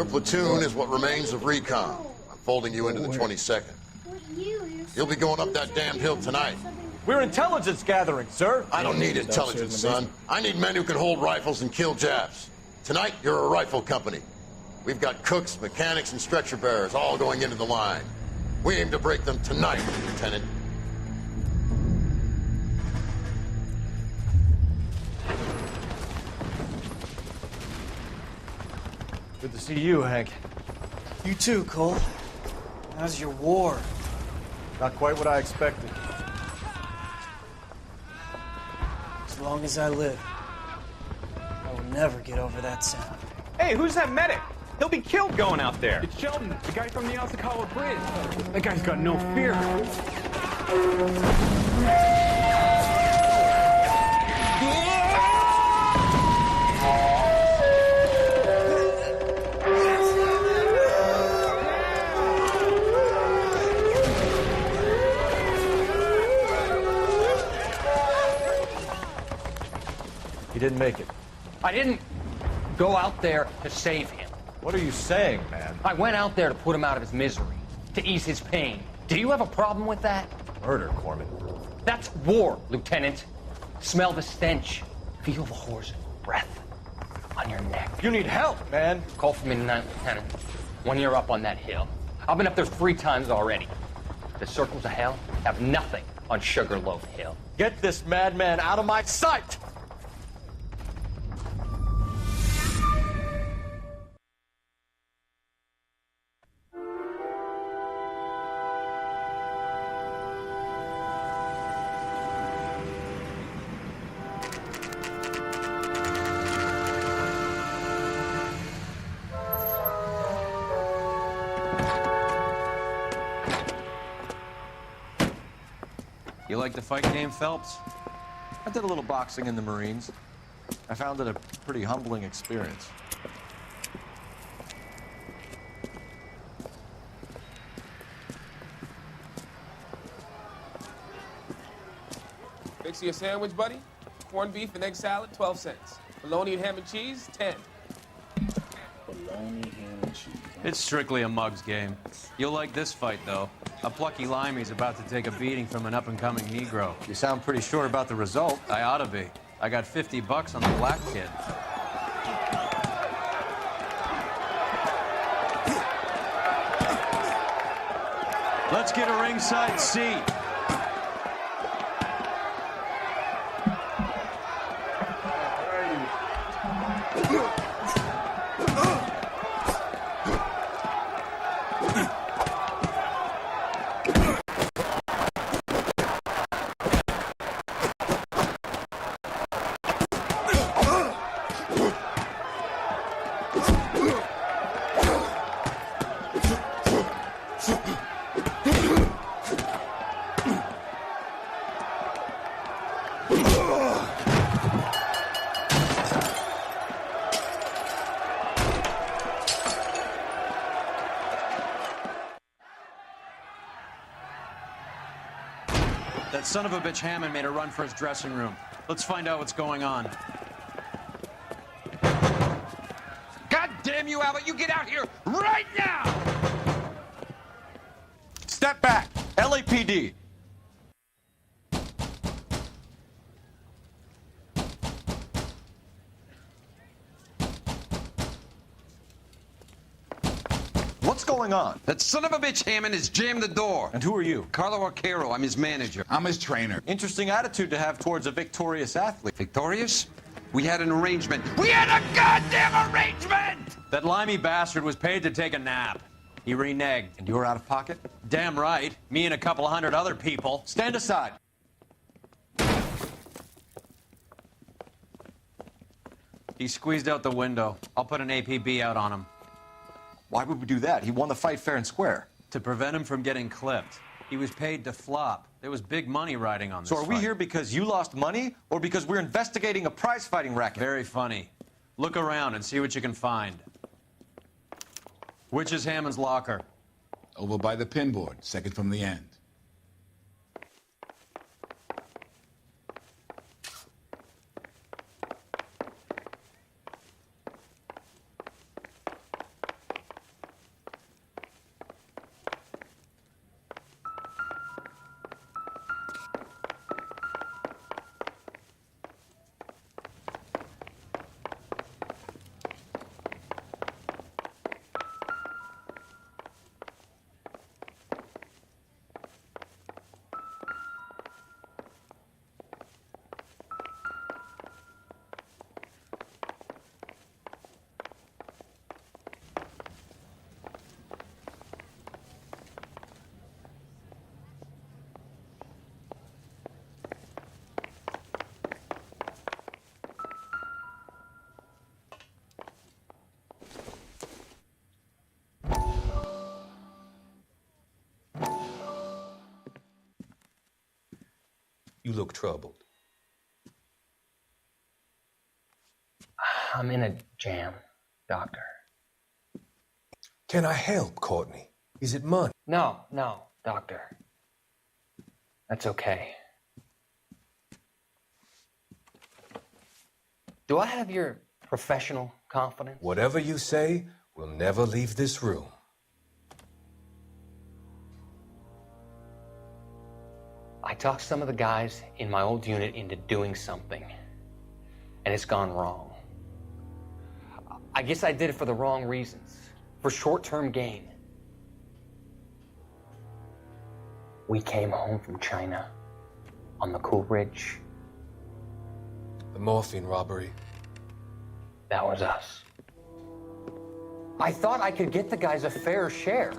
Your platoon is what remains of recon. I'm folding you into the 22nd. You'll be going up that damned hill tonight. We're intelligence gathering, sir. I don't need intelligence, son. I need men who can hold rifles and kill Japs. Tonight, you're a rifle company. We've got cooks, mechanics, and stretcher bearers all going into the line. We aim to break them tonight, Lieutenant. Good to see you, Hank. You too, Cole. How's your war? Not quite what I expected. As long as I live, I will never get over that sound. Hey, who's that medic? He'll be killed going out there. It's Sheldon, the guy from the Osakawa Bridge. That guy's got no fear. He didn't make it. I didn't go out there to save him. What are you saying, man? I went out there to put him out of his misery, to ease his pain. Do you have a problem with that? Murder, Corman. That's war, Lieutenant. Smell the stench. Feel the whore's breath on your neck. You need help, man. Call for me tonight, Lieutenant. When you're up on that hill. I've been up there 3 times already. The circles of hell have nothing on Sugarloaf Hill. Get this madman out of my sight! You like the fight game, Phelps? I did a little boxing in the Marines. I found it a pretty humbling experience. Fix you a sandwich, buddy? Corned beef and egg salad, 12 cents. Bologna and ham and cheese, 10. Bologna, ham, and cheese. It's strictly a mug's game. You'll like this fight, though. A plucky limey's about to take a beating from an up-and-coming Negro. You sound pretty sure about the result. I ought to be. I got $50 on the black kid. Let's get a ringside seat. That son of a bitch Hammond made a run for his dressing room. Let's find out what's going on. God damn you, Albert! You get out here right now! Step back! LAPD! What's going on? That son of a bitch Hammond has jammed the door. And who are you? Carlo Arcaro, I'm his manager. I'm his trainer. Interesting attitude to have towards a victorious athlete. Victorious? We had an arrangement. We had a goddamn arrangement! That limey bastard was paid to take a nap. He reneged. And you were out of pocket? Damn right. Me and a couple of hundred other people. Stand aside. He squeezed out the window. I'll put an APB out on him. Why would we do that? He won the fight fair and square. To prevent him from getting clipped. He was paid to flop. There was big money riding on this So are we fight. here because you lost money or because we're investigating a prize-fighting racket? Very funny. Look around and see what you can find. Which is Hammond's locker? Over by the pinboard, second from the end. You look troubled. I'm in a jam, Doctor. Can I help, Courtney? Is it money? No, Doctor. That's okay. Do I have your professional confidence? Whatever you say, we'll never leave this room. I talked some of the guys in my old unit into doing something, and it's gone wrong. I guess I did it for the wrong reasons, for short-term gain. We came home from China on the Cool Ridge. The morphine robbery. That was us. I thought I could get the guys a fair share.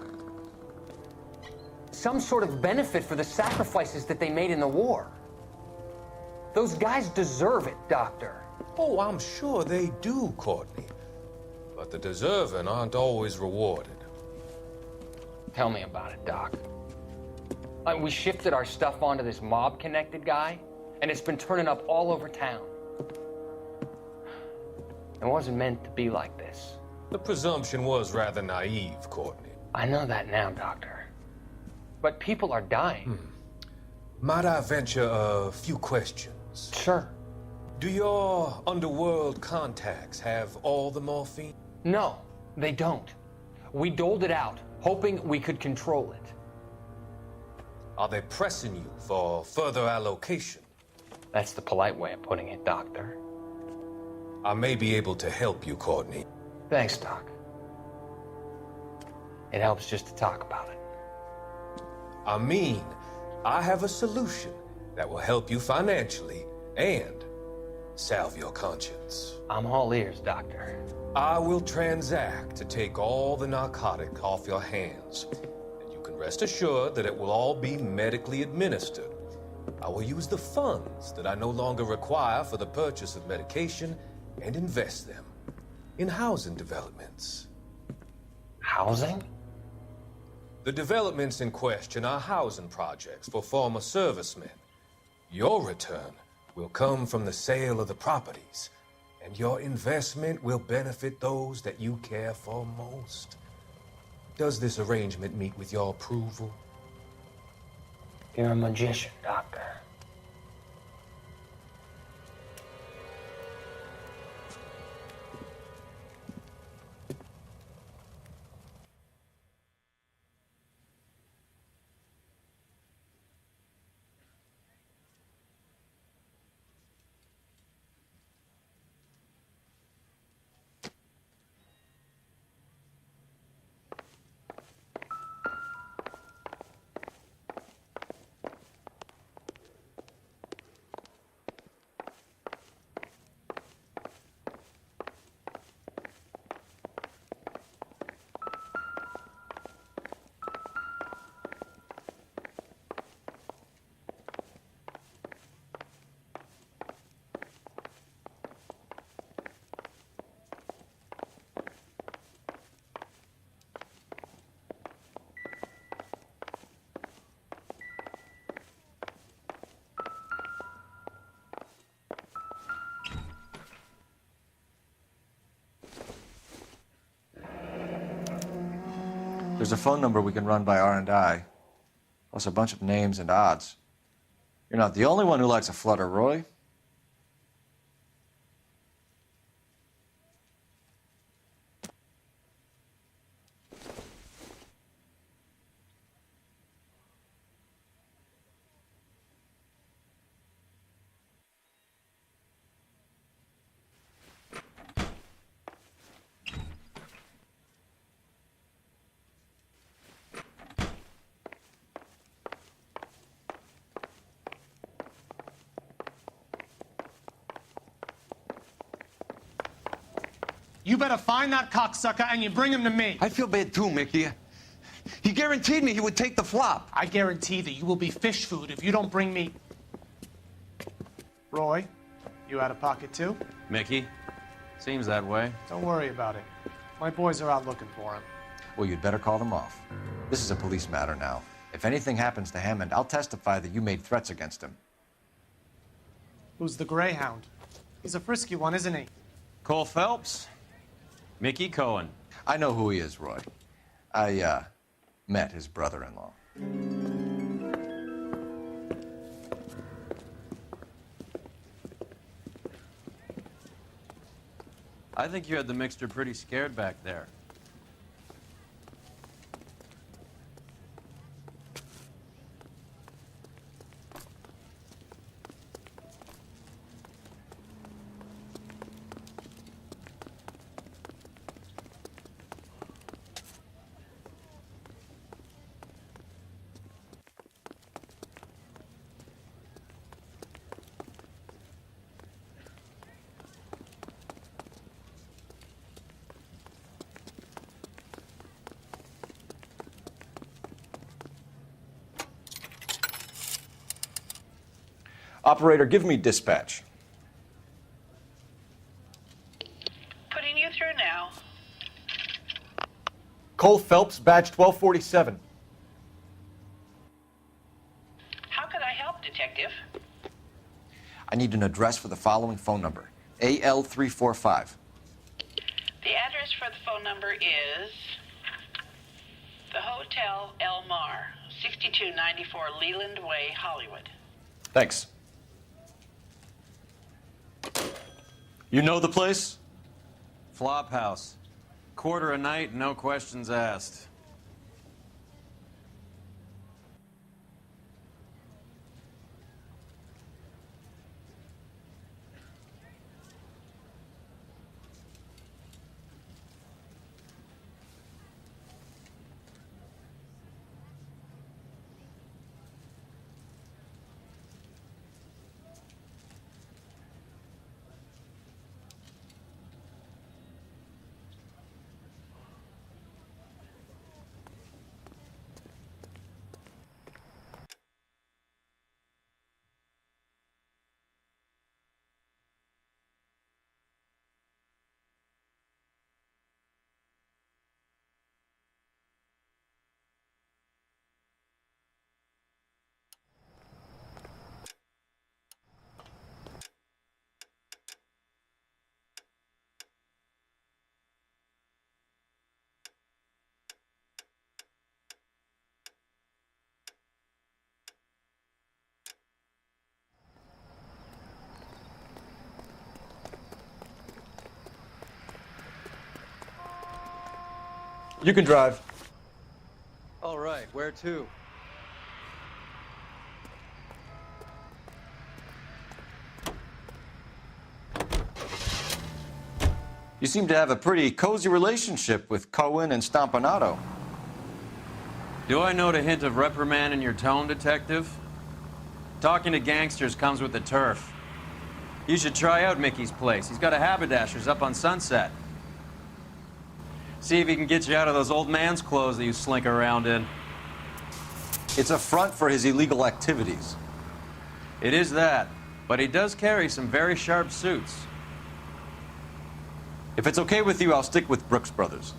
Some sort of benefit for the sacrifices that they made in the war. Those guys deserve it, Doctor. Oh, I'm sure they do, Courtney. But the deserving aren't always rewarded. Tell me about it, Doc. We shifted our stuff onto this mob-connected guy, and it's been turning up all over town. It wasn't meant to be like this. The presumption was rather naive, Courtney. I know that now, Doctor. But people are dying. Might I venture a few questions? Sure. Do your underworld contacts have all the morphine? No, they don't. We doled it out, hoping we could control it. Are they pressing you for further allocation? That's the polite way of putting it, Doctor. I may be able to help you, Courtney. Thanks, Doc. It helps just to talk about it. I mean, I have a solution that will help you financially and salve your conscience. I'm all ears, Doctor. I will transact to take all the narcotic off your hands. And you can rest assured that it will all be medically administered. I will use the funds that I no longer require for the purchase of medication and invest them in housing developments. Housing? The developments in question are housing projects for former servicemen. Your return will come from the sale of the properties, and your investment will benefit those that you care for most. Does this arrangement meet with your approval? You're a magician, Doctor. There's a phone number we can run by R&I, plus a bunch of names and odds. You're not the only one who likes a flutter, Roy. You better find that cocksucker and you bring him to me. I feel bad too, Mickey. He guaranteed me he would take the flop. I guarantee that you will be fish food if you don't bring me... Roy, you out of pocket too? Mickey? Seems that way. Don't worry about it. My boys are out looking for him. Well, you'd better call them off. This is a police matter now. If anything happens to Hammond, I'll testify that you made threats against him. Who's the Greyhound? He's a frisky one, isn't he? Cole Phelps? Mickey Cohen. I know who he is, Roy. I, met his brother-in-law. I think you had the mixture pretty scared back there. Operator, give me dispatch. Putting you through now. Cole Phelps, badge 1247. How could I help, Detective? I need an address for the following phone number. AL345. The address for the phone number is the Hotel El Mar, 6294 Leland Way, Hollywood. Thanks. You know the place? Flophouse. Quarter a night, no questions asked. You can drive. All right, where to? You seem to have a pretty cozy relationship with Cohen and Stompanato. Do I note a hint of reprimand in your tone, Detective? Talking to gangsters comes with the turf. You should try out Mickey's place. He's got a haberdasher's up on Sunset. See if he can get you out of those old man's clothes that you slink around in. It's a front for his illegal activities. It is that, but he does carry some very sharp suits. If it's okay with you, I'll stick with Brooks Brothers.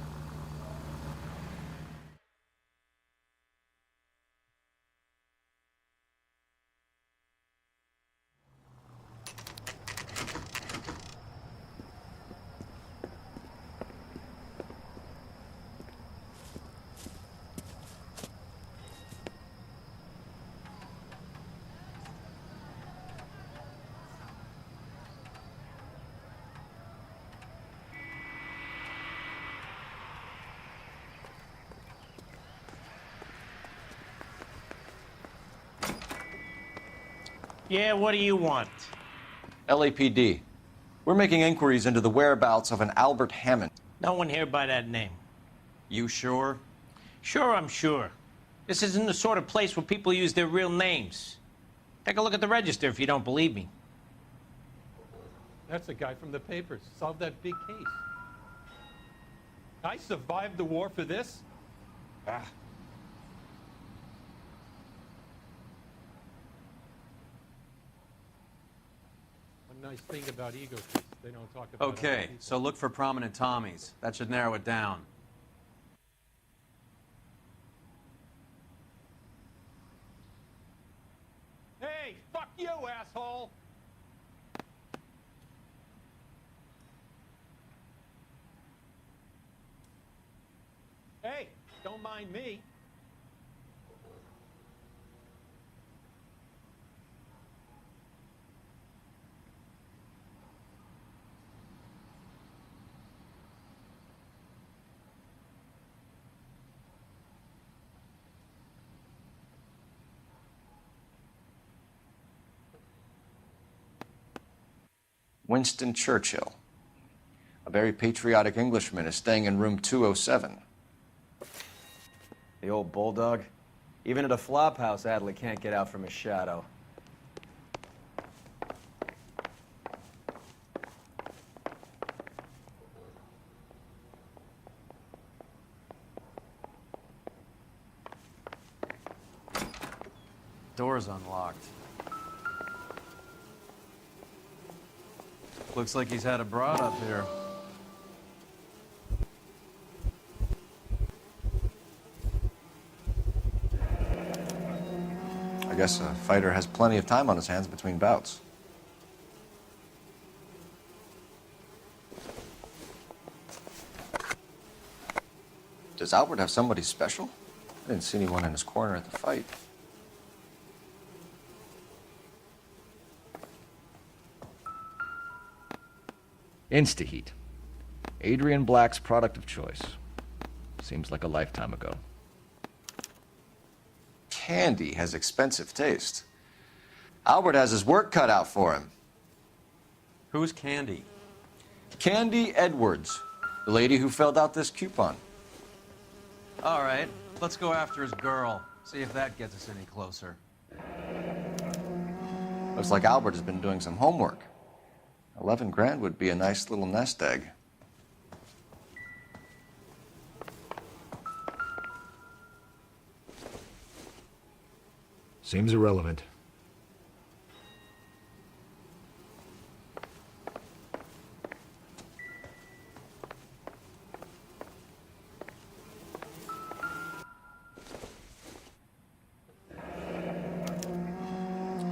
Yeah, what do you want? LAPD. We're making inquiries into the whereabouts of an Albert Hammond. No one here by that name. You sure? Sure, I'm sure. This isn't the sort of place where people use their real names. Take a look at the register if you don't believe me. That's the guy from the papers. Solved that big case. I survived the war for this? Ah. One nice thing about egotists, they don't talk about Okay, so look for prominent Tommies. That should narrow it down. Hey, fuck you, asshole! Don't mind me. Winston Churchill. A very patriotic Englishman is staying in room 207. The old bulldog. Even at a flop house, Adley can't get out from his shadow. Door's unlocked. Looks like he's had a broad up here. I guess a fighter has plenty of time on his hands between bouts. Does Albert have somebody special? I didn't see anyone in his corner at the fight. Instaheat. Adrian Black's product of choice. Seems like a lifetime ago. Candy has expensive taste. Albert has his work cut out for him. Who's Candy? Candy Edwards, the lady who filled out this coupon. All right, let's go after his girl. See if that gets us any closer. Looks like Albert has been doing some homework. 11 grand would be a nice little nest egg. Seems irrelevant.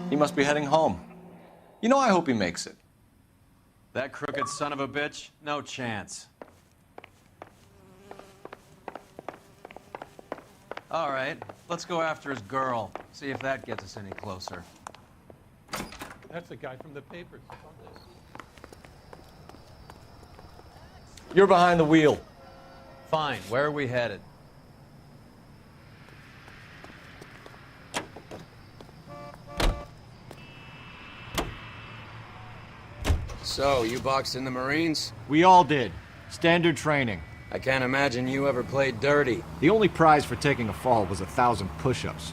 He must be heading home. You know, I hope he makes it. That crooked son of a bitch? No chance. All right, let's go after his girl. See if that gets us any closer. That's the guy from the papers. You're behind the wheel. Fine, where are we headed? So, you boxed in the Marines? We all did. Standard training. I can't imagine you ever played dirty. The only prize for taking a fall was 1,000 push-ups.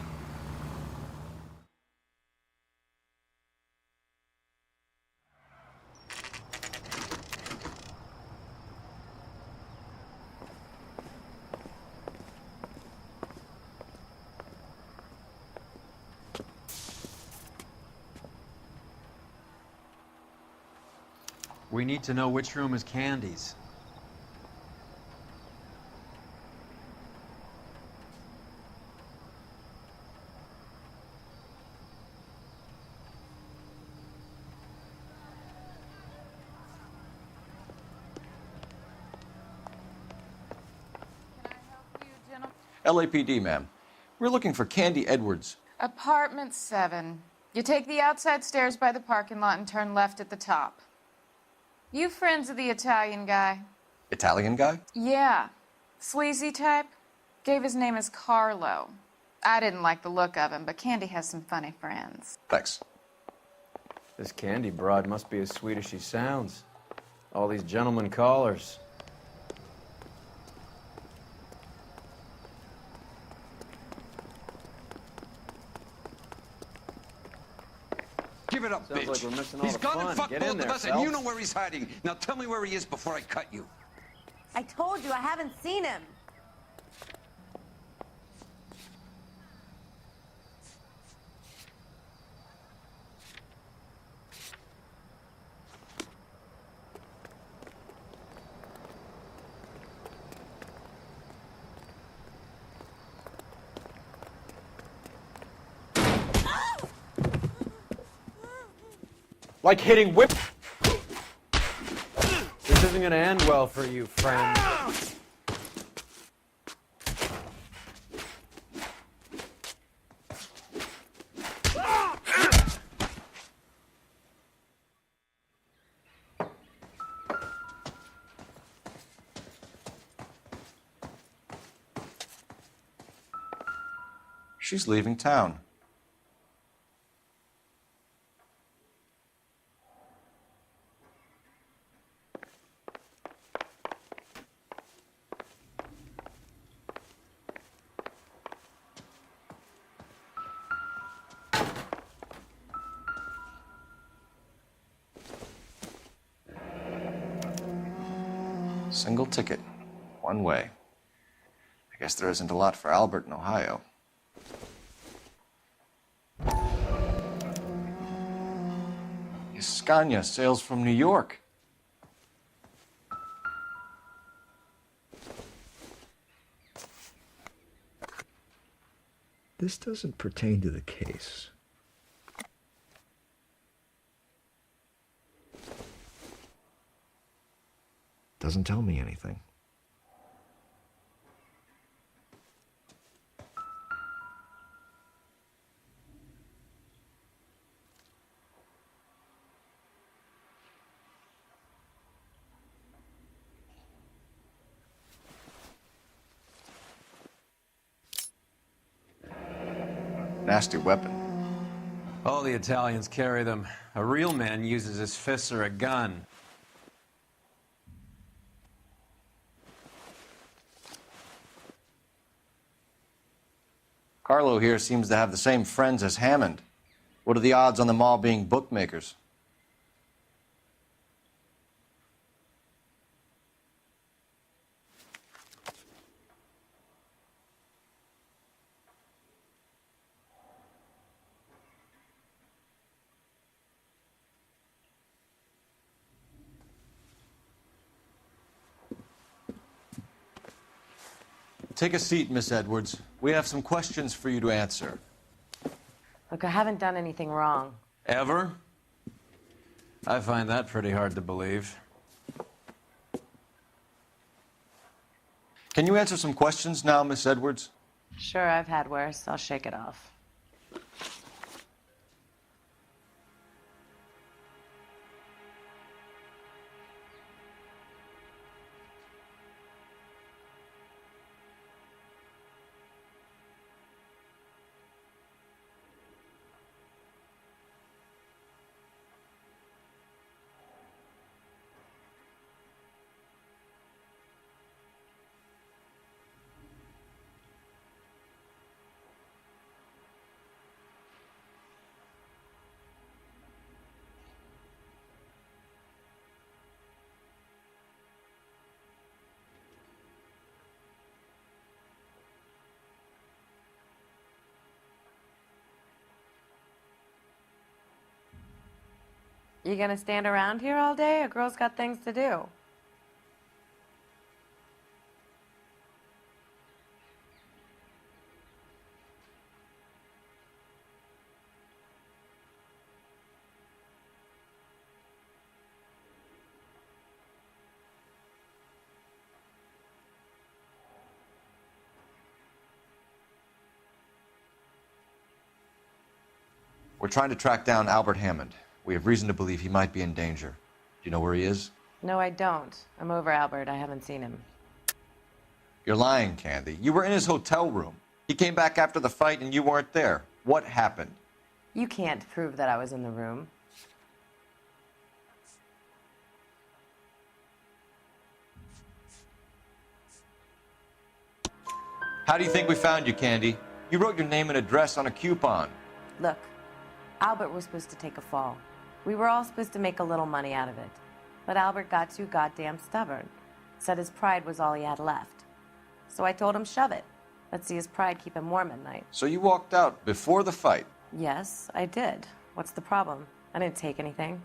We need to know which room is Candy's. LAPD, ma'am. We're looking for Candy Edwards. Apartment 7. You take the outside stairs by the parking lot and turn left at the top. You friends of the Italian guy? Italian guy? Yeah. Sleazy type? Gave his name as Carlo. I didn't like the look of him, but Candy has some funny friends. Thanks. This Candy broad must be as sweet as she sounds. All these gentlemen callers. Give it up, Sounds bitch. like we're missing all He's the gone fun. and fucked Get both in there, of us, and you Phelps. know where he's hiding. Now tell me where he is before I cut you. I told you I haven't seen him. Like hitting whip. This isn't gonna end well for you, friend. She's leaving town. Single ticket, one way. I guess there isn't a lot for Albert in Ohio. Scania sails from New York. This doesn't pertain to the case. Doesn't tell me anything. Nasty weapon. All the Italians carry them. A real man uses his fists or a gun. Carlo here seems to have the same friends as Hammond. What are the odds on them all being bookmakers? Take a seat, Miss Edwards. We have some questions for you to answer. Look, I haven't done anything wrong. Ever? I find that pretty hard to believe. Can you answer some questions now, Miss Edwards? Sure, I've had worse. I'll shake it off. You gonna stand around here all day? A girl's got things to do. We're trying to track down Albert Hammond. We have reason to believe he might be in danger. Do you know where he is? No, I don't. I'm over Albert. I haven't seen him. You're lying, Candy. You were in his hotel room. He came back after the fight and you weren't there. What happened? You can't prove that I was in the room. How do you think we found you, Candy? You wrote your name and address on a coupon. Look, Albert was supposed to take a fall. We were all supposed to make a little money out of it. But Albert got too goddamn stubborn. Said his pride was all he had left. So I told him, shove it. Let's see his pride keep him warm at night. So you walked out before the fight? Yes, I did. What's the problem? I didn't take anything.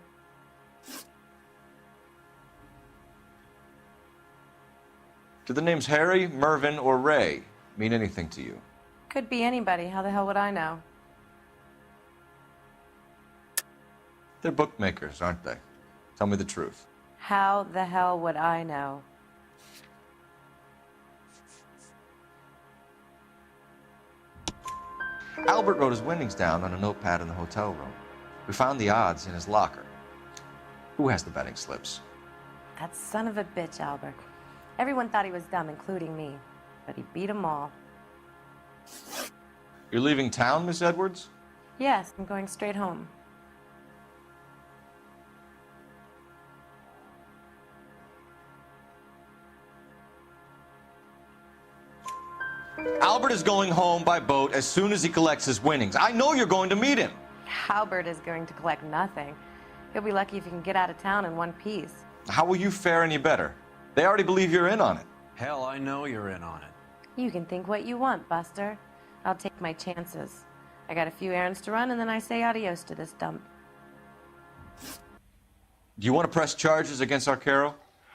Do the names Harry, Mervyn, or Ray mean anything to you? Could be anybody. How the hell would I know? They're bookmakers, aren't they? Tell me the truth. How the hell would I know? Albert wrote his winnings down on a notepad in the hotel room. We found the odds in his locker. Who has the betting slips? That son of a bitch, Albert. Everyone thought he was dumb, including me. But he beat them all. You're leaving town, Miss Edwards? Yes, I'm going straight home. Albert is going home by boat as soon as he collects his winnings. I know you're going to meet him. Albert is going to collect nothing. He'll be lucky if he can get out of town in one piece. How will you fare any better? They already believe you're in on it. Hell, I know you're in on it. You can think what you want, Buster. I'll take my chances. I got a few errands to run, and then I say adios to this dump. Do you want to press charges against Arcaro?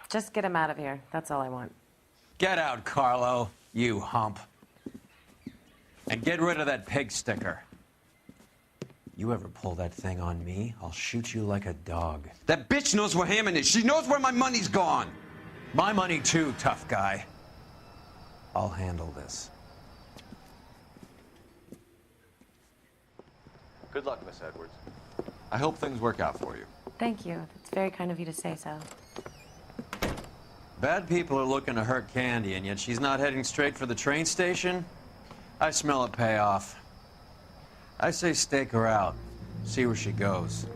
Just get him out of here. That's all I want. Get out, Carlo, you hump. And get rid of that pig sticker. You ever pull that thing on me, I'll shoot you like a dog. That bitch knows where Hammond is. She knows where my money's gone. My money too, tough guy. I'll handle this. Good luck, Miss Edwards. I hope things work out for you. Thank you. That's very kind of you to say so. Bad people are looking to hurt Candy, and yet she's not heading straight for the train station? I smell a payoff. I say stake her out. See where she goes.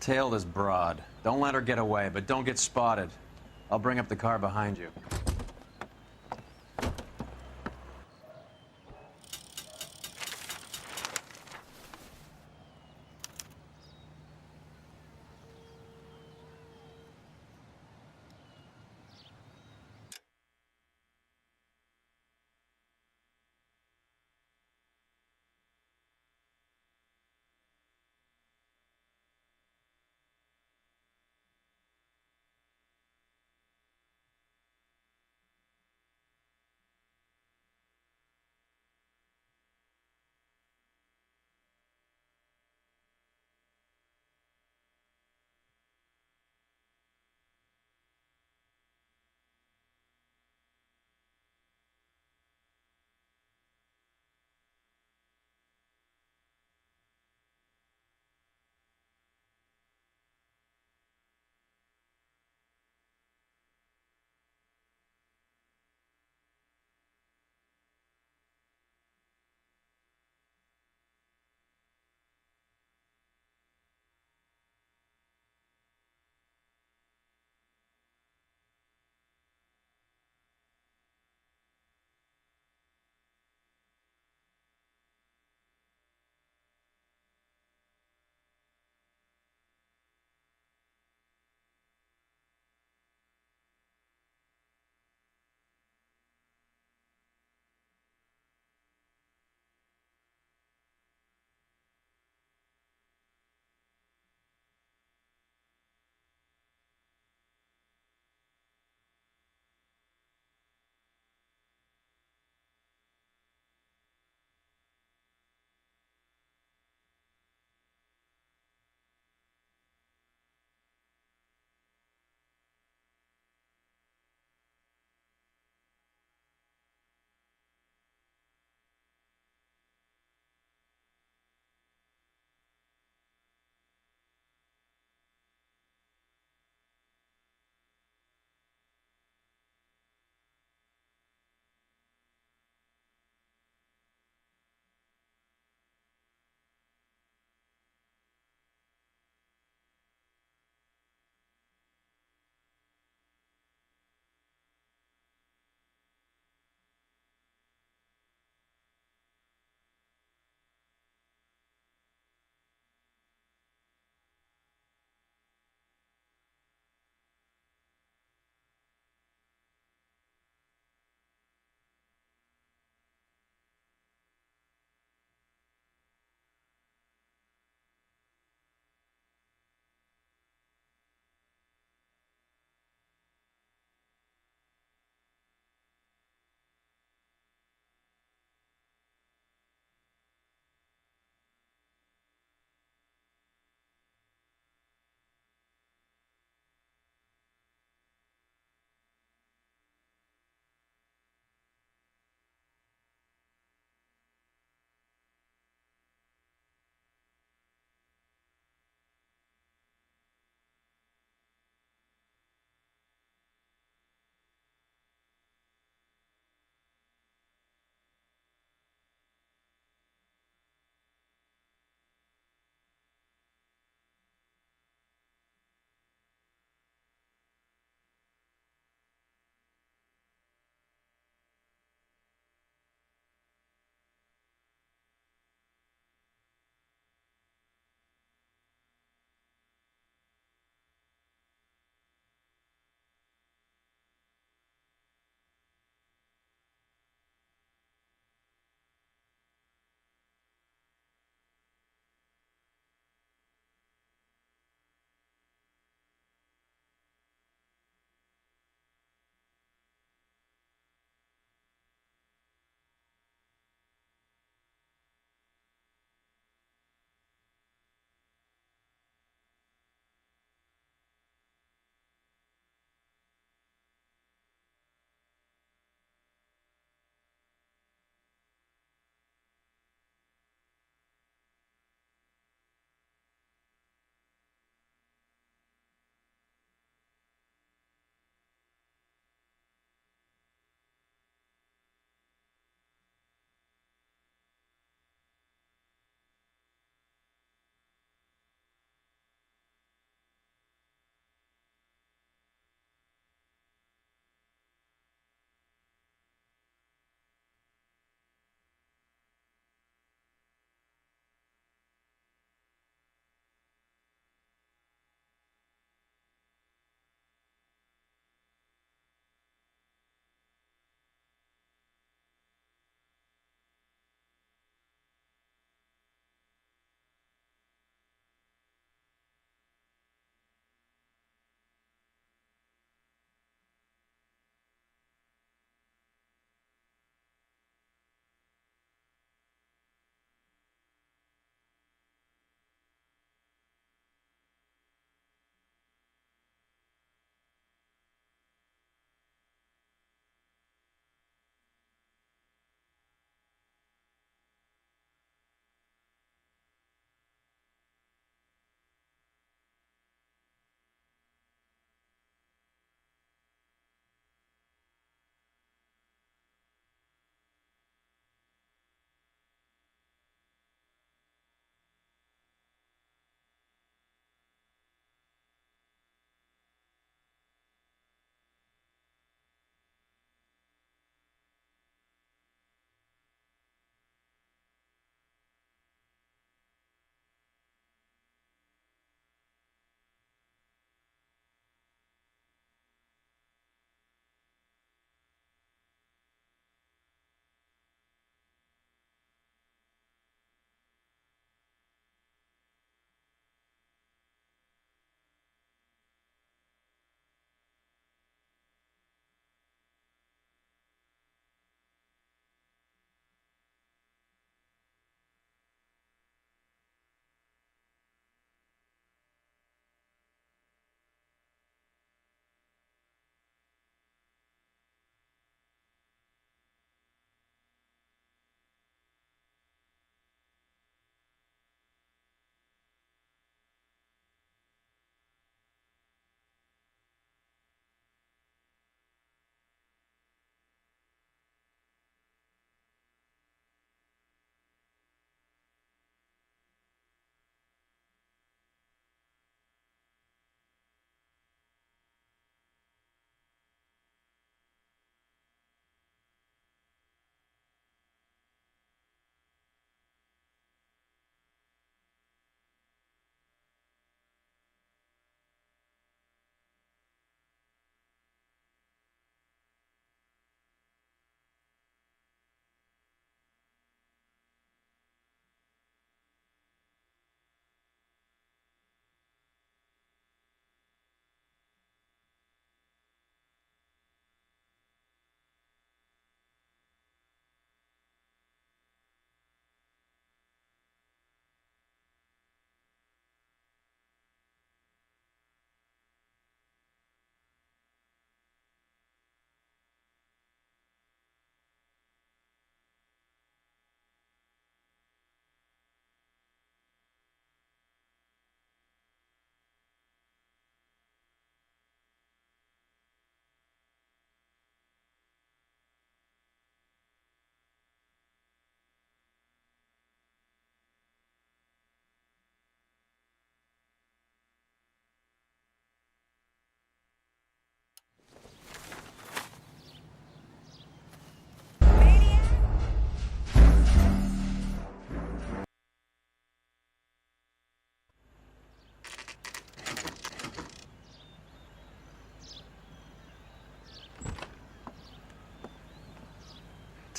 Tail this broad. Don't let her get away, but don't get spotted. I'll bring up the car behind you.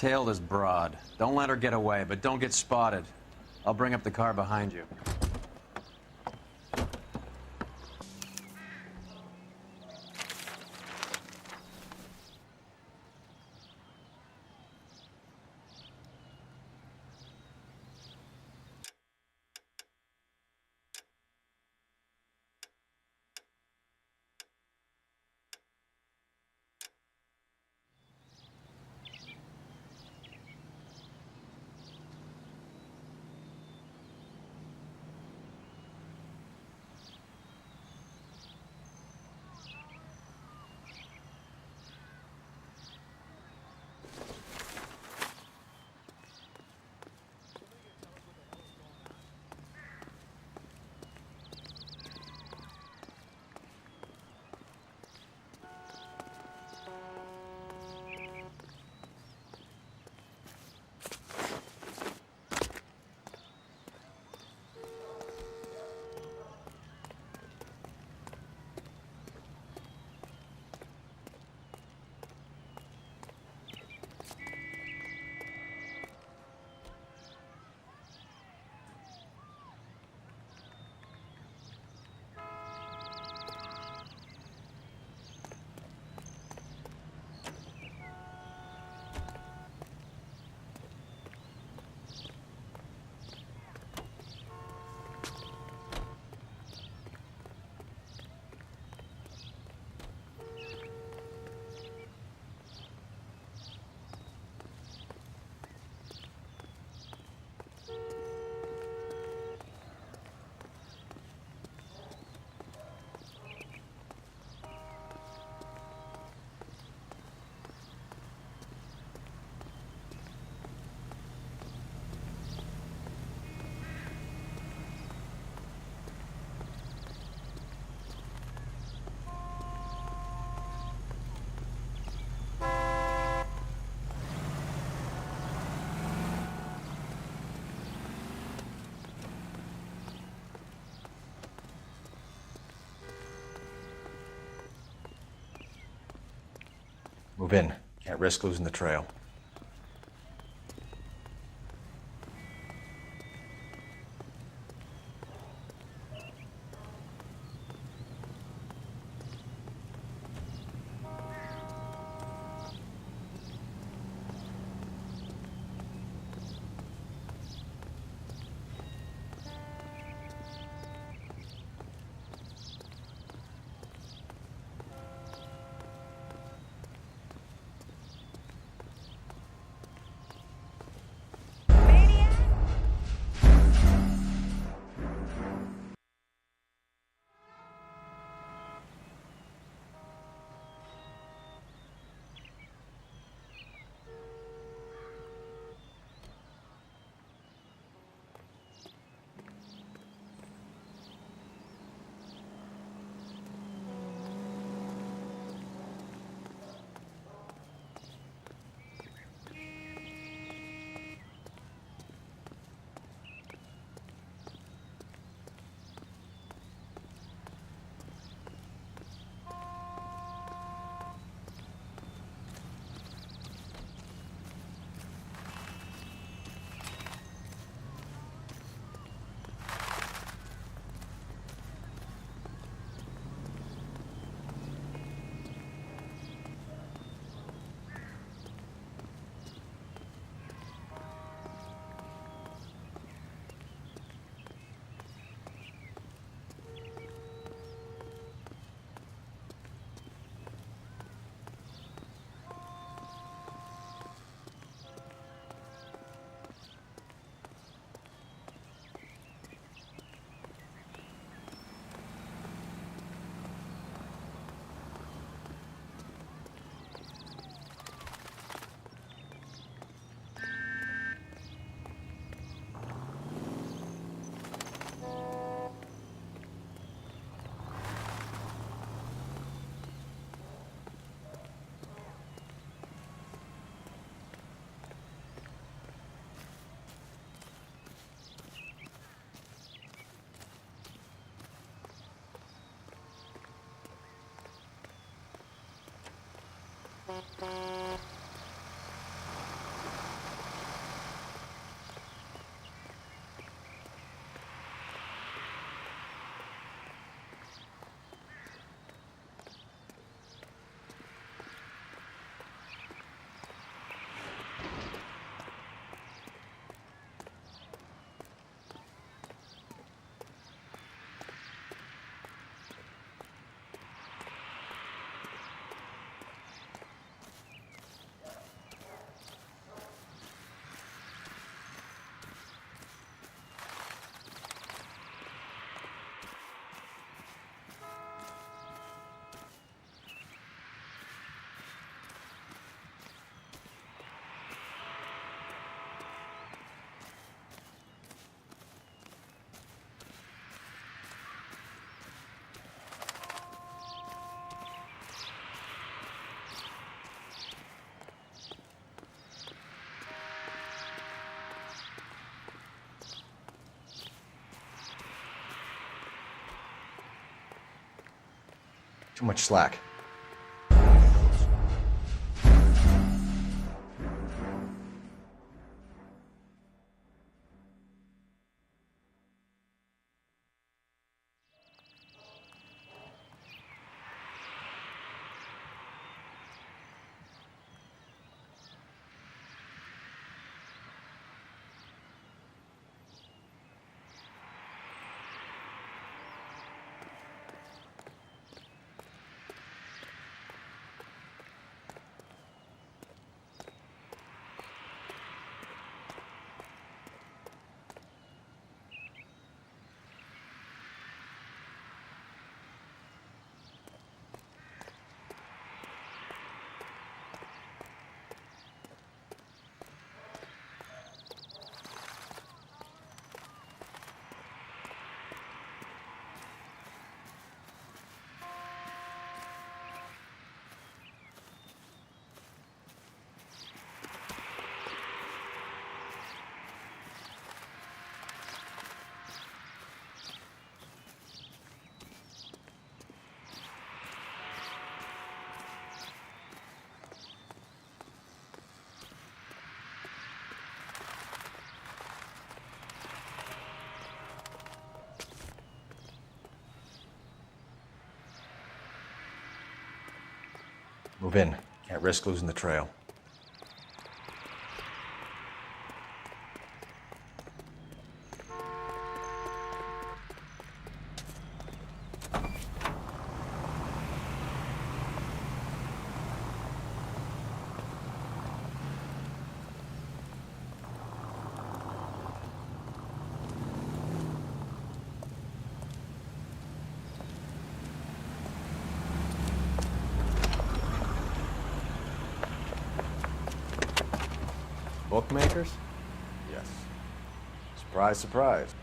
Tail this broad. Don't let her get away, but don't get spotted. I'll bring up the car behind you. Move in. Can't risk losing the trail. Too much slack. Move in. Can't risk losing the trail. Bookmakers? Yes. Surprise, surprise.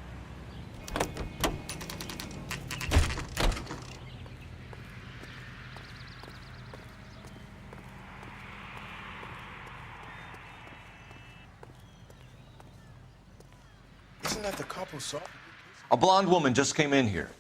Isn't that the couple saw? A blonde woman just came in here.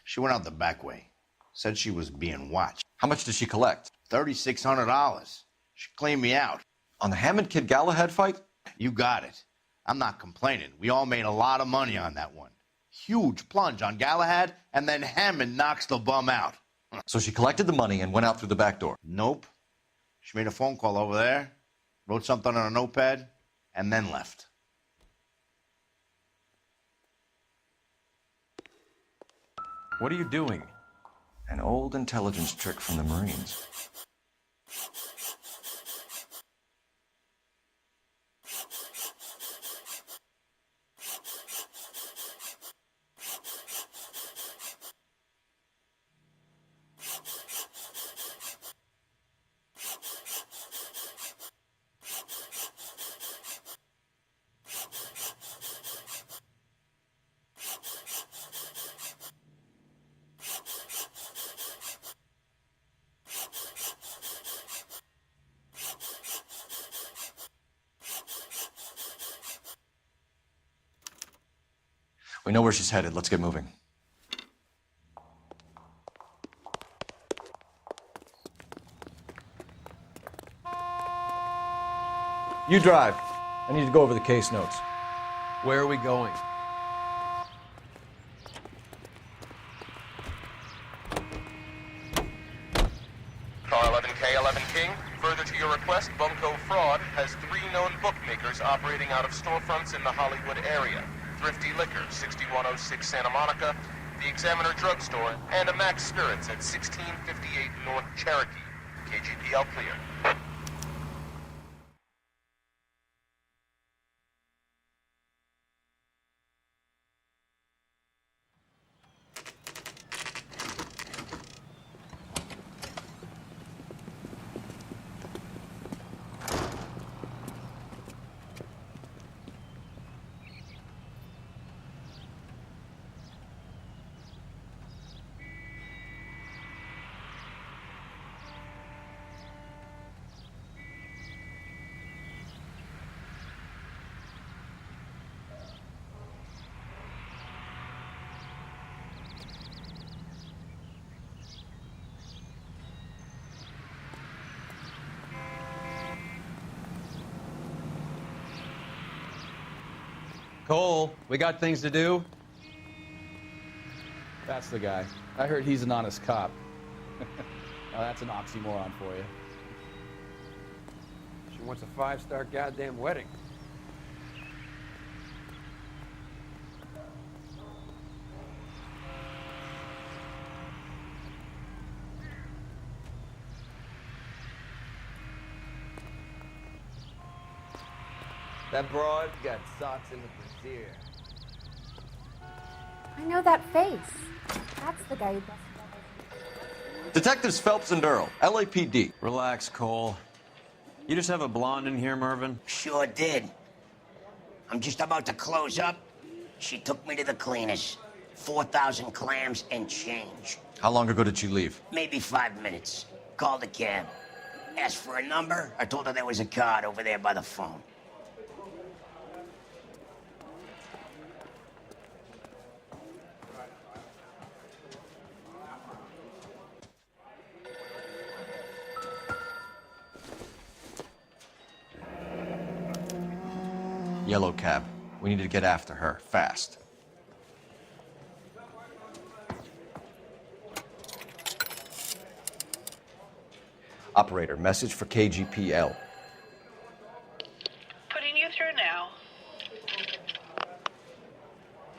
She went out the back way. Said she was being watched. How much did she collect? $3,600. She cleaned me out. On the Hammond Kid Galahad fight? You got it. I'm not complaining. We all made a lot of money on that one. Huge plunge on Galahad, and then Hammond knocks the bum out. So she collected the money and went out through the back door? Nope. She made a phone call over there, wrote something on a notepad, and then left. What are you doing? An old intelligence trick from the Marines. We know where she's headed. Let's get moving. You drive. I need to go over the case notes. Where are we going? Car 11K, 11 King. Further to your request, Bunko Fraud has 3 known bookmakers operating out of storefronts in the Hollywood area. Thrifty Liquor, 6106 Santa Monica, the Examiner Drugstore, and a Max Spirits at 1658 North Cherokee. KGPL clear. Cole, we got things to do. That's the guy. I heard he's an honest cop. Now that's an oxymoron for you. She wants a 5-star goddamn wedding. That broad got socks in the brassiere. I know that face. That's the guy who busted up. Detectives Phelps and Earl, LAPD. Relax, Cole. You just have a blonde in here, Mervyn? Sure did. I'm just about to close up. She took me to the cleaners. 4,000 clams and change. How long ago did she leave? Maybe 5 minutes. Called a cab. Asked for a number. I told her there was a card over there by the phone. Yellow cab. We need to get after her, fast. Operator, message for KGPL. Putting you through now.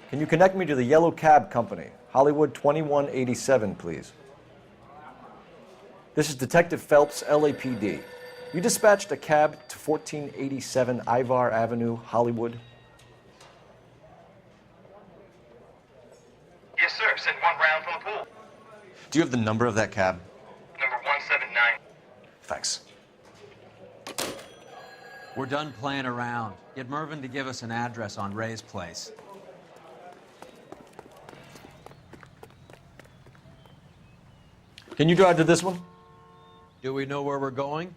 Can you connect me to the Yellow Cab Company, Hollywood 2187, please? This is Detective Phelps, LAPD. You dispatched a cab to 1487 Ivar Avenue, Hollywood. Yes, sir. Sent one round from the pool. Do you have the number of that cab? Number 179. Thanks. We're done playing around. Get Mervyn to give us an address on Ray's place. Can you drive to this one? Do we know where we're going?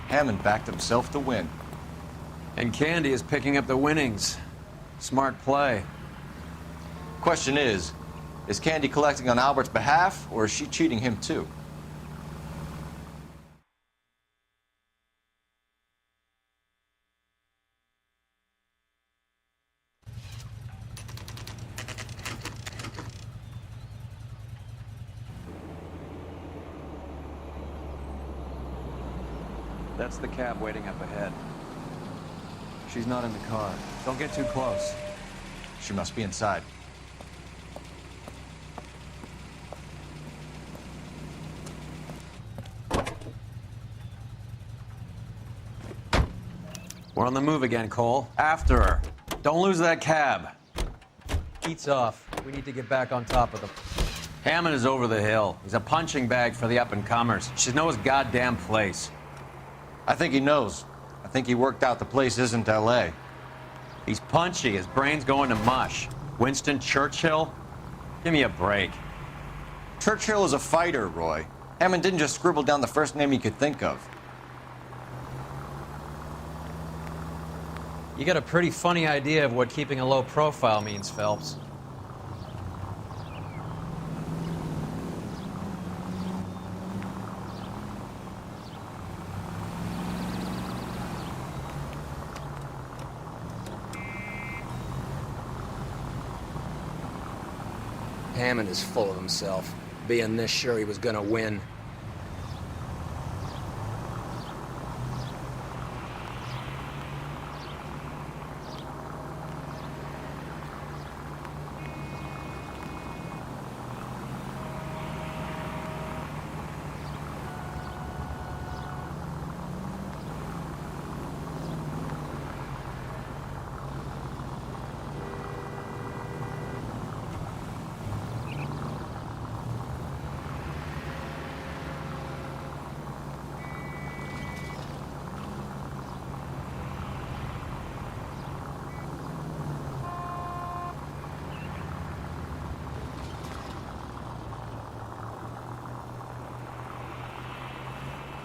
Hammond backed himself to win. And Candy is picking up the winnings. Smart play. Question is Candy collecting on Albert's behalf, or is she cheating him too? That's the cab waiting up ahead. She's not in the car. Don't get too close. She must be inside. We're on the move again, Cole. After her. Don't lose that cab. Heat's off. We need to get back on top of them. Hammond is over the hill. He's a punching bag for the up-and-comers. She knows his goddamn place. I think he knows. I think he worked out the place isn't L.A. He's punchy. His brain's going to mush. Winston Churchill? Give me a break. Churchill is a fighter, Roy. Hammond didn't just scribble down the first name he could think of. You got a pretty funny idea of what keeping a low profile means, Phelps. Hammond is full of himself, being this sure he was gonna win.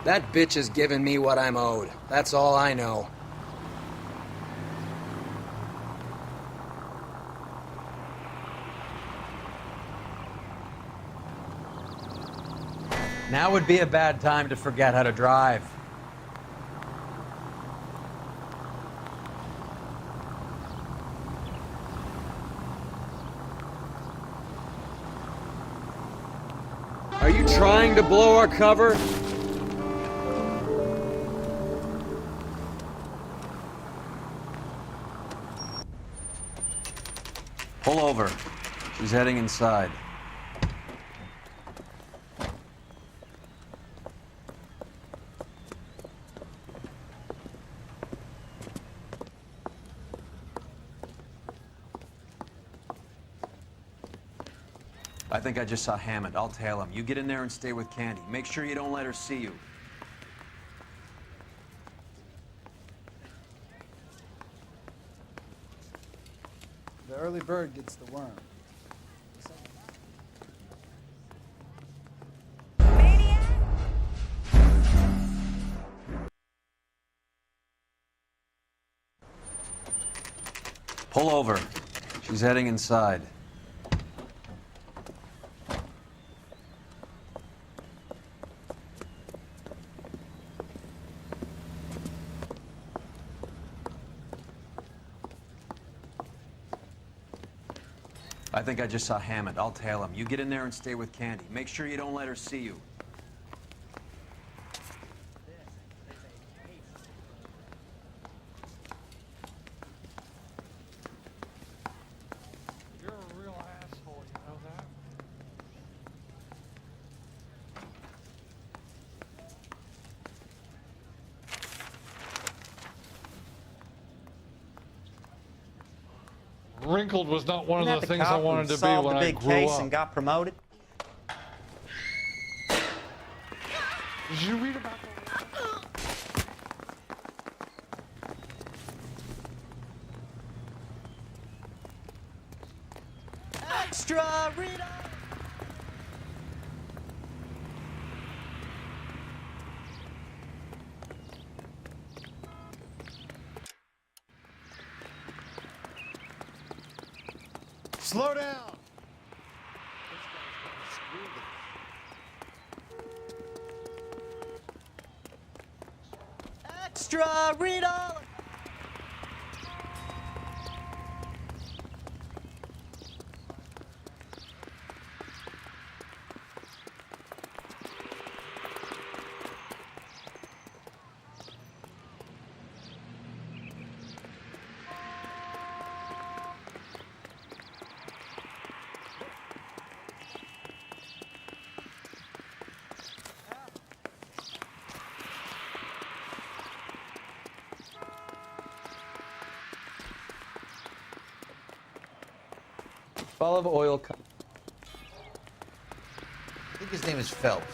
That bitch has given me what I'm owed. That's all I know. Now would be a bad time to forget how to drive. Are you trying to blow our cover? Pull over. She's heading inside. I think I just saw Hammond. I'll tail him. You get in there and stay with Candy. Make sure you don't let her see you. The early bird gets the worm. Pull over. She's heading inside. I think I just saw Hammond. I'll tail him. You get in there and stay with Candy. Make sure you don't let her see you. You're a real asshole, you know that? Wrinkled was not one of the things I wanted to be when I grew up. And got promoted. Did you read about Extra Rita! Slow down! Extra Rita! Olive oil. I think his name is Phelps.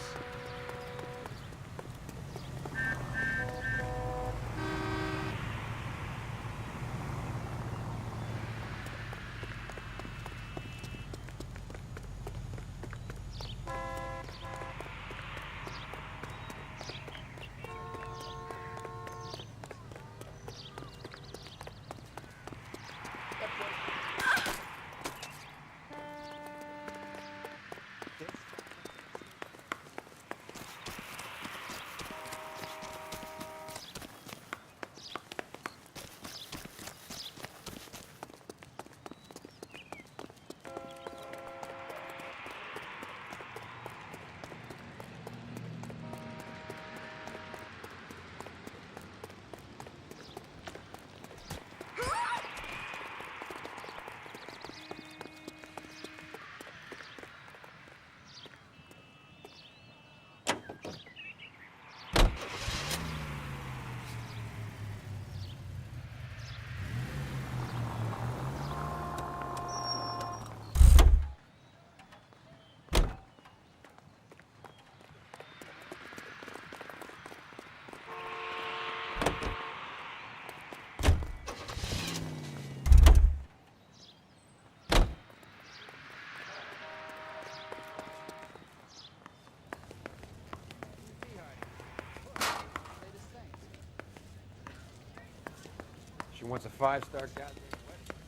She wants a 5-star goddamn wedding.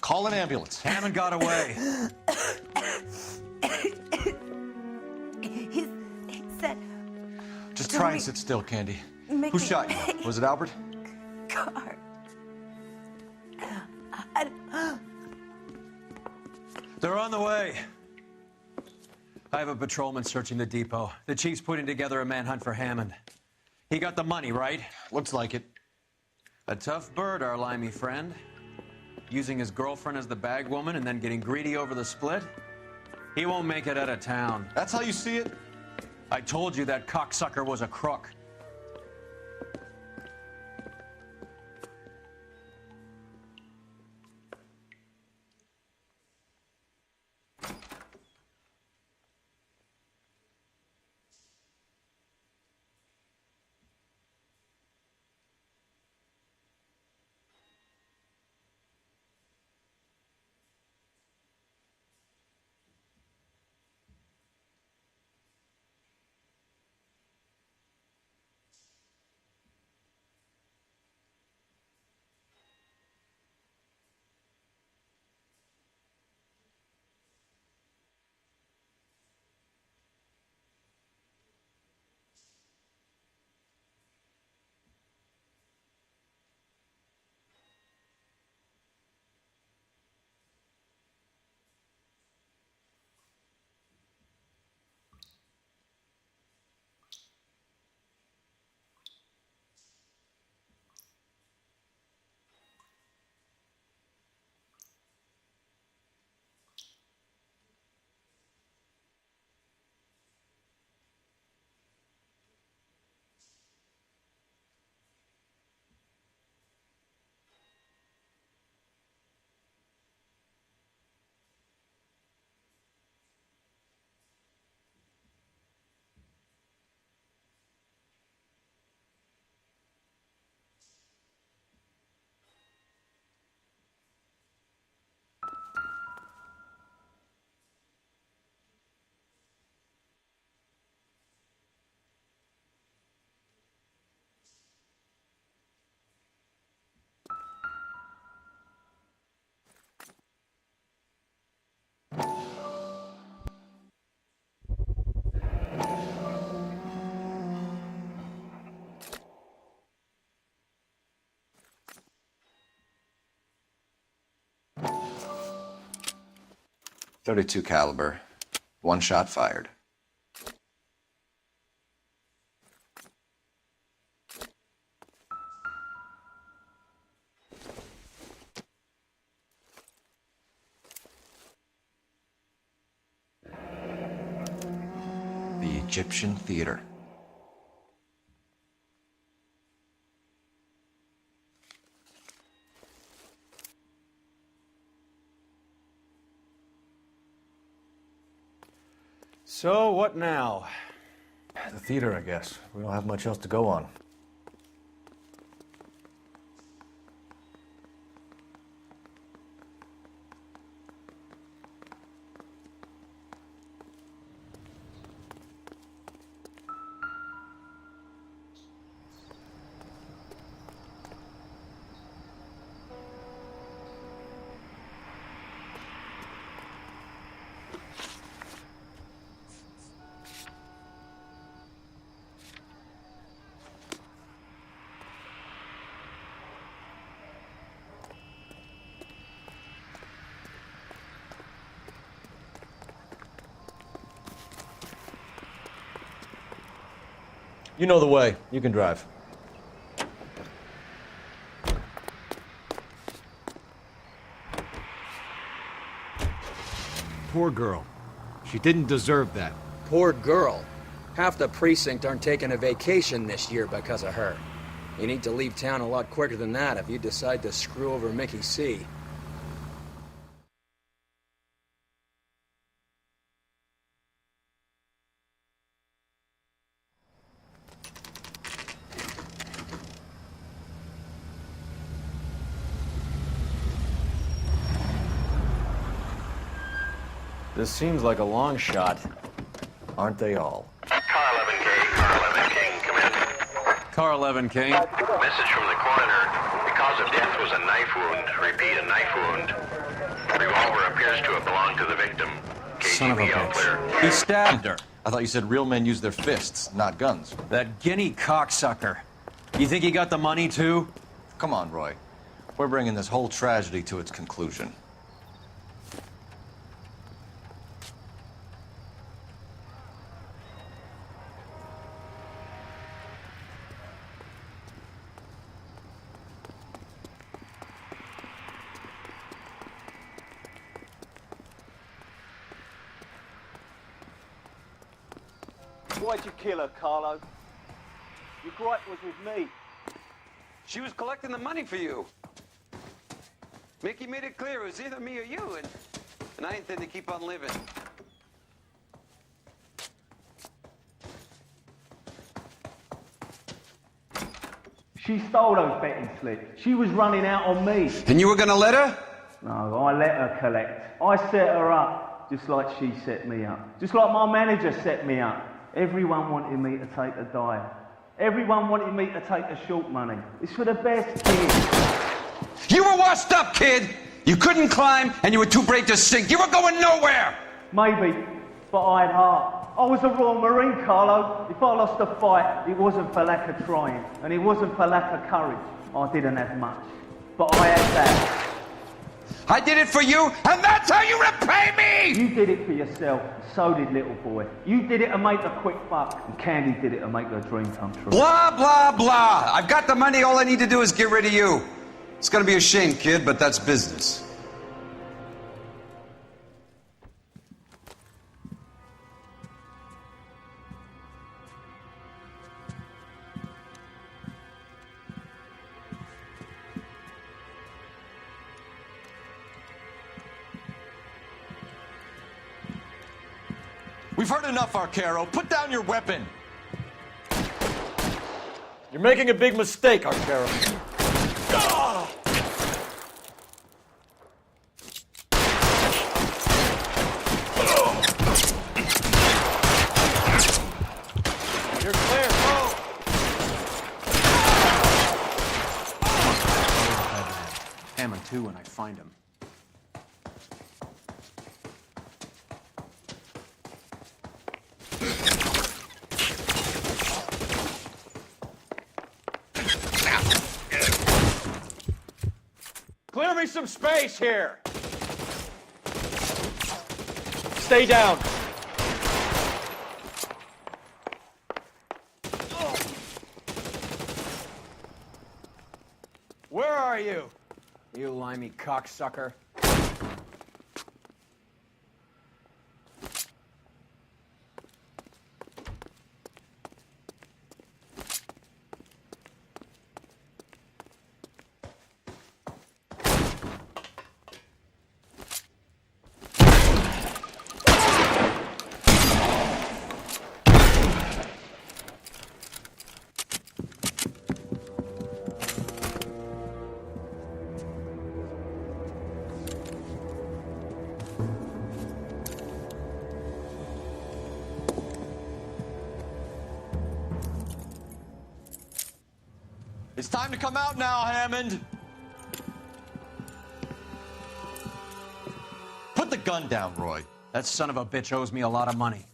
Call an ambulance. Hammond got away. He said... Just try and sit still, Candy. Mickey. Who shot you? Was it Albert? Car. They're on the way. I have a patrolman searching the depot. The chief's putting together a manhunt for Hammond. He got the money, right? Looks like it. A tough bird, our limey friend. Using his girlfriend as the bag woman and then getting greedy over the split. He won't make it out of town. That's how you see it? I told you that cocksucker was a crook. .32 caliber. One shot fired. The Egyptian Theater. So, what now? The theater, I guess. We don't have much else to go on. You know the way. You can drive. Poor girl. She didn't deserve that. Poor girl. Half the precinct aren't taking a vacation this year because of her. You need to leave town a lot quicker than that if you decide to screw over Mickey C. This seems like a long shot. Aren't they all? Car 11K, Car 11 King, come in. Car 11 King. Message from the coroner. The cause of death was a knife wound. Repeat, a knife wound. Revolver appears to have belonged to the victim. Son of a KGB all clear. bitch. He stabbed her. I thought you said real men use their fists, not guns. That guinea cocksucker. You think he got the money, too? Come on, Roy. We're bringing this whole tragedy to its conclusion. Why'd you kill her, Carlo? Your gripe was with me. She was collecting the money for you. Mickey made it clear it was either me or you, and I intend to keep on living. She stole those betting slips. She was running out on me. And you were gonna let her? No, I let her collect. I set her up, just like she set me up. Just like my manager set me up. Everyone wanted me to take a dive. Everyone wanted me to take the short money. It's for the best, kid. You were washed up, kid! You couldn't climb, and you were too brave to sink. You were going nowhere! Maybe, but I had heart. I was a Royal Marine, Carlo. If I lost a fight, it wasn't for lack of trying, and it wasn't for lack of courage. I didn't have much, but I had that. I did it for you, and that's how you repay me! You did it for yourself, so did little boy. You did it to make a quick buck, and Candy did it to make her dream come true. Blah, blah, blah. I've got the money. All I need to do is get rid of you. It's gonna be a shame, kid, but that's business. We've heard enough, Arcaro. Put down your weapon. You're making a big mistake, Arcaro. You're clear, go! Hammond 2 when I find him. Clear me some space here. Stay down. Where are you? You limey cocksucker. It's time to come out now, Hammond. Put the gun down, Roy. That son of a bitch owes me a lot of money.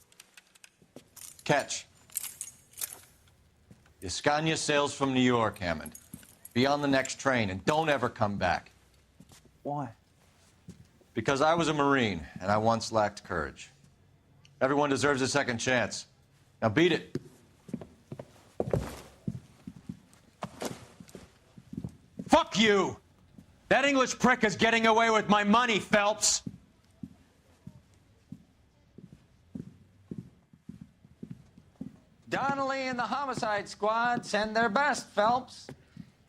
Catch. Escania sails from New York, Hammond. Be on the next train and don't ever come back. Why? Because I was a Marine and I once lacked courage. Everyone deserves a second chance. Now beat it. Fuck you! That English prick is getting away with my money, Phelps! Donnelly and the homicide squad send their best, Phelps.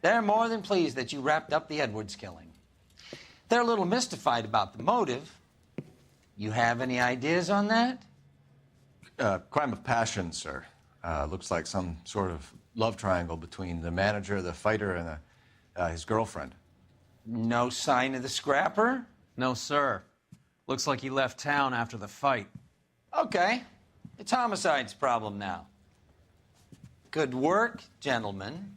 They're more than pleased that you wrapped up the Edwards killing. They're a little mystified about the motive. You have any ideas on that? Crime of passion, sir. Looks like some sort of love triangle between the manager, the fighter, and his girlfriend. No sign of the scrapper? No, sir. Looks like he left town after the fight. Okay. It's homicide's problem now. Good work, gentlemen.